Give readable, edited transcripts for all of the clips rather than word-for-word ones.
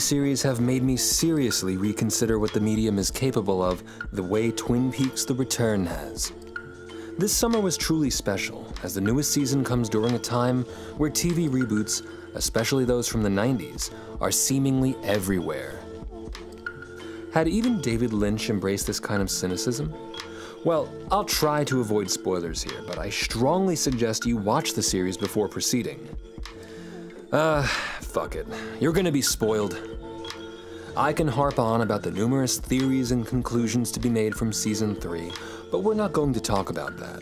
series have made me seriously reconsider what the medium is capable of, the way Twin Peaks: The Return has. This summer was truly special, as the newest season comes during a time where TV reboots, especially those from the 90s, are seemingly everywhere. Had even David Lynch embraced this kind of cynicism? Well, I'll try to avoid spoilers here, but I strongly suggest you watch the series before proceeding. Fuck it. You're gonna be spoiled. I can harp on about the numerous theories and conclusions to be made from Season 3, but we're not going to talk about that.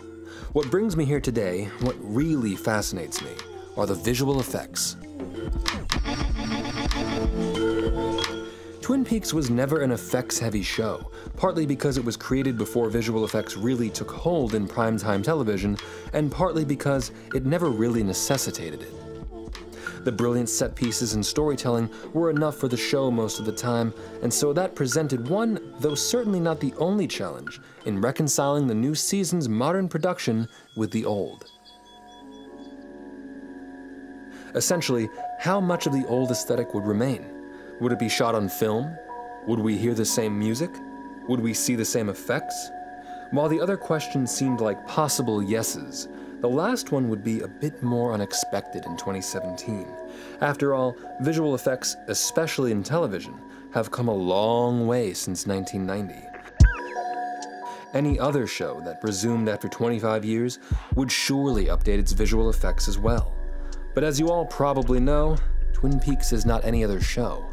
What brings me here today, what really fascinates me, are the visual effects. Twin Peaks was never an effects-heavy show, partly because it was created before visual effects really took hold in primetime television, and partly because it never really necessitated it. The brilliant set pieces and storytelling were enough for the show most of the time, and so that presented one, though certainly not the only challenge, in reconciling the new season's modern production with the old. Essentially, how much of the old aesthetic would remain? Would it be shot on film? Would we hear the same music? Would we see the same effects? While the other questions seemed like possible yeses, the last one would be a bit more unexpected in 2017. After all, visual effects, especially in television, have come a long way since 1990. Any other show that resumed after 25 years would surely update its visual effects as well. But as you all probably know, Twin Peaks is not any other show.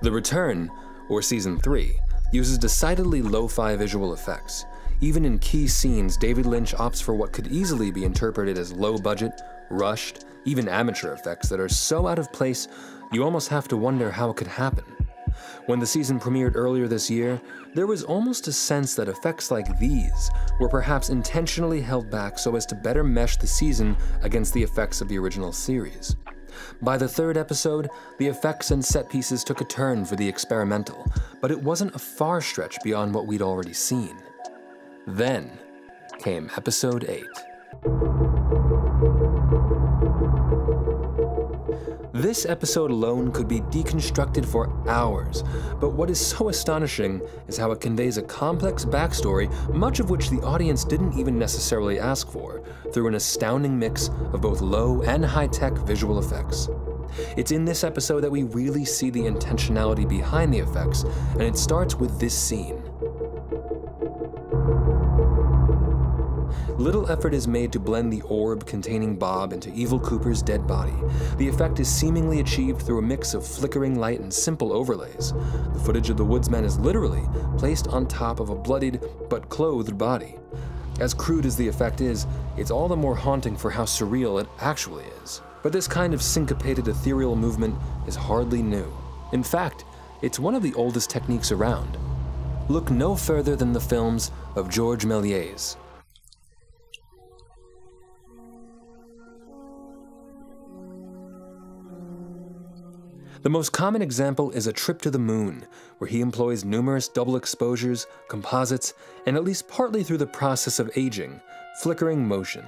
The Return, or Season 3, uses decidedly lo-fi visual effects. Even in key scenes, David Lynch opts for what could easily be interpreted as low-budget, rushed, even amateur effects that are so out of place, you almost have to wonder how it could happen. When the season premiered earlier this year, there was almost a sense that effects like these were perhaps intentionally held back so as to better mesh the season against the effects of the original series. By the third episode, the effects and set pieces took a turn for the experimental, but it wasn't a far stretch beyond what we'd already seen. Then came Episode 8. This episode alone could be deconstructed for hours, but what is so astonishing is how it conveys a complex backstory, much of which the audience didn't even necessarily ask for, through an astounding mix of both low and high-tech visual effects. It's in this episode that we really see the intentionality behind the effects, and it starts with this scene. Little effort is made to blend the orb containing Bob into Evil Cooper's dead body. The effect is seemingly achieved through a mix of flickering light and simple overlays. The footage of the woodsman is literally placed on top of a bloodied but clothed body. As crude as the effect is, it's all the more haunting for how surreal it actually is. But this kind of syncopated ethereal movement is hardly new. In fact, it's one of the oldest techniques around. Look no further than the films of Georges Méliès. The most common example is A Trip to the Moon, where he employs numerous double exposures, composites, and at least partly through the process of aging, flickering motion.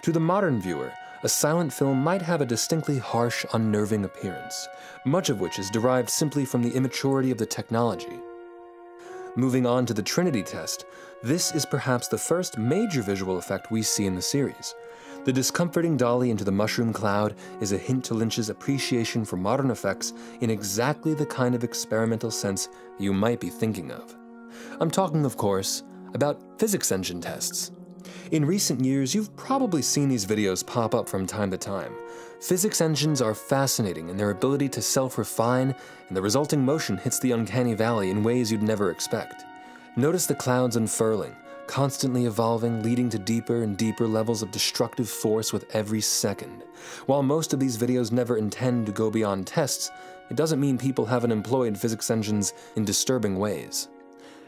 To the modern viewer, a silent film might have a distinctly harsh, unnerving appearance, much of which is derived simply from the immaturity of the technology. Moving on to the Trinity Test, this is perhaps the first major visual effect we see in the series. The discomforting dolly into the mushroom cloud is a hint to Lynch's appreciation for modern effects in exactly the kind of experimental sense you might be thinking of. I'm talking, of course, about physics engine tests. In recent years, you've probably seen these videos pop up from time to time. Physics engines are fascinating in their ability to self-refine, and the resulting motion hits the uncanny valley in ways you'd never expect. Notice the clouds unfurling, constantly evolving, leading to deeper and deeper levels of destructive force with every second. While most of these videos never intend to go beyond tests, it doesn't mean people haven't employed physics engines in disturbing ways.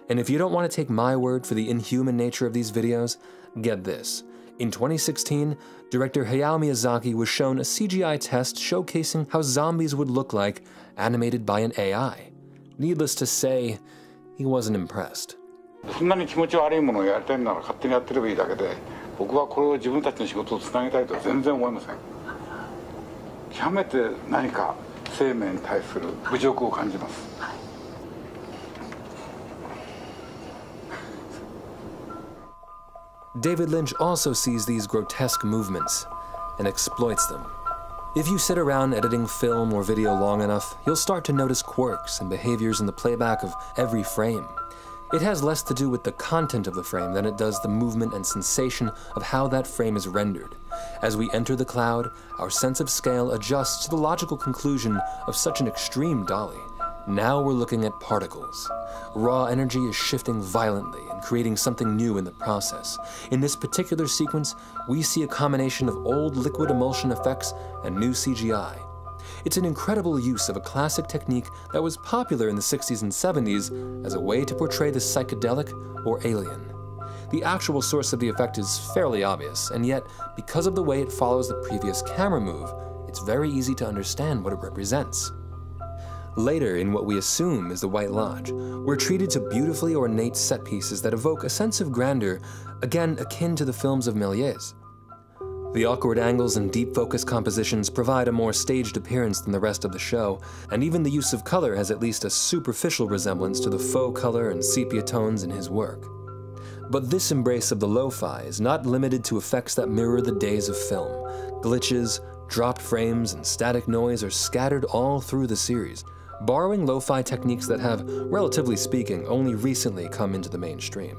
And if you don't want to take my word for the inhuman nature of these videos, get this. In 2016, director Hayao Miyazaki was shown a CGI test showcasing how zombies would look like animated by an AI. Needless to say, he wasn't impressed. そんなに気持ち悪いものをやりたいなら勝手にやってればいいだけで、僕はこれを自分たちの仕事をつなげたいとは全然思いません。極めて何か生命に対する侮辱を感じます。David Lynch also sees these grotesque movements and exploits them. If you sit around editing film or video long enough, you'll start to notice quirks and behaviors in the playback of every frame. It has less to do with the content of the frame than it does the movement and sensation of how that frame is rendered. As we enter the cloud, our sense of scale adjusts to the logical conclusion of such an extreme dolly. Now we're looking at particles. Raw energy is shifting violently and creating something new in the process. In this particular sequence, we see a combination of old liquid emulsion effects and new CGI. It's an incredible use of a classic technique that was popular in the 60s and 70s as a way to portray the psychedelic or alien. The actual source of the effect is fairly obvious, and yet, because of the way it follows the previous camera move, it's very easy to understand what it represents. Later, in what we assume is the White Lodge, we're treated to beautifully ornate set pieces that evoke a sense of grandeur, again akin to the films of Méliès. The awkward angles and deep focus compositions provide a more staged appearance than the rest of the show, and even the use of color has at least a superficial resemblance to the faux color and sepia tones in his work. But this embrace of the lo-fi is not limited to effects that mirror the days of film. Glitches, dropped frames, and static noise are scattered all through the series, borrowing lo-fi techniques that have, relatively speaking, only recently come into the mainstream.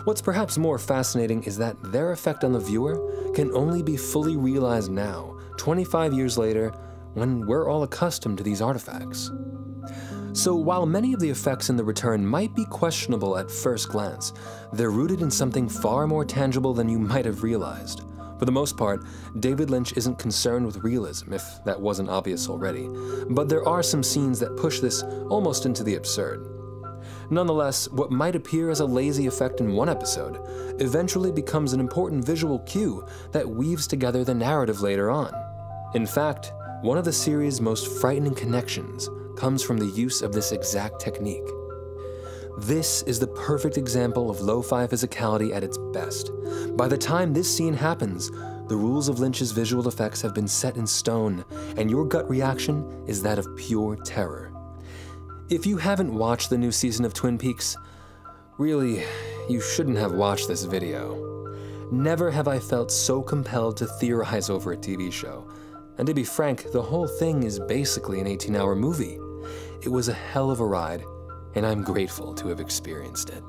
What's perhaps more fascinating is that their effect on the viewer can only be fully realized now, 25 years later, when we're all accustomed to these artifacts. So while many of the effects in The Return might be questionable at first glance, they're rooted in something far more tangible than you might have realized. For the most part, David Lynch isn't concerned with realism, if that wasn't obvious already, but there are some scenes that push this almost into the absurd. Nonetheless, what might appear as a lazy effect in one episode eventually becomes an important visual cue that weaves together the narrative later on. In fact, one of the series' most frightening connections comes from the use of this exact technique. This is the perfect example of lo-fi physicality at its best. By the time this scene happens, the rules of Lynch's visual effects have been set in stone, and your gut reaction is that of pure terror. If you haven't watched the new season of Twin Peaks, really, you shouldn't have watched this video. Never have I felt so compelled to theorize over a TV show. And to be frank, the whole thing is basically an 18-hour movie. It was a hell of a ride, and I'm grateful to have experienced it.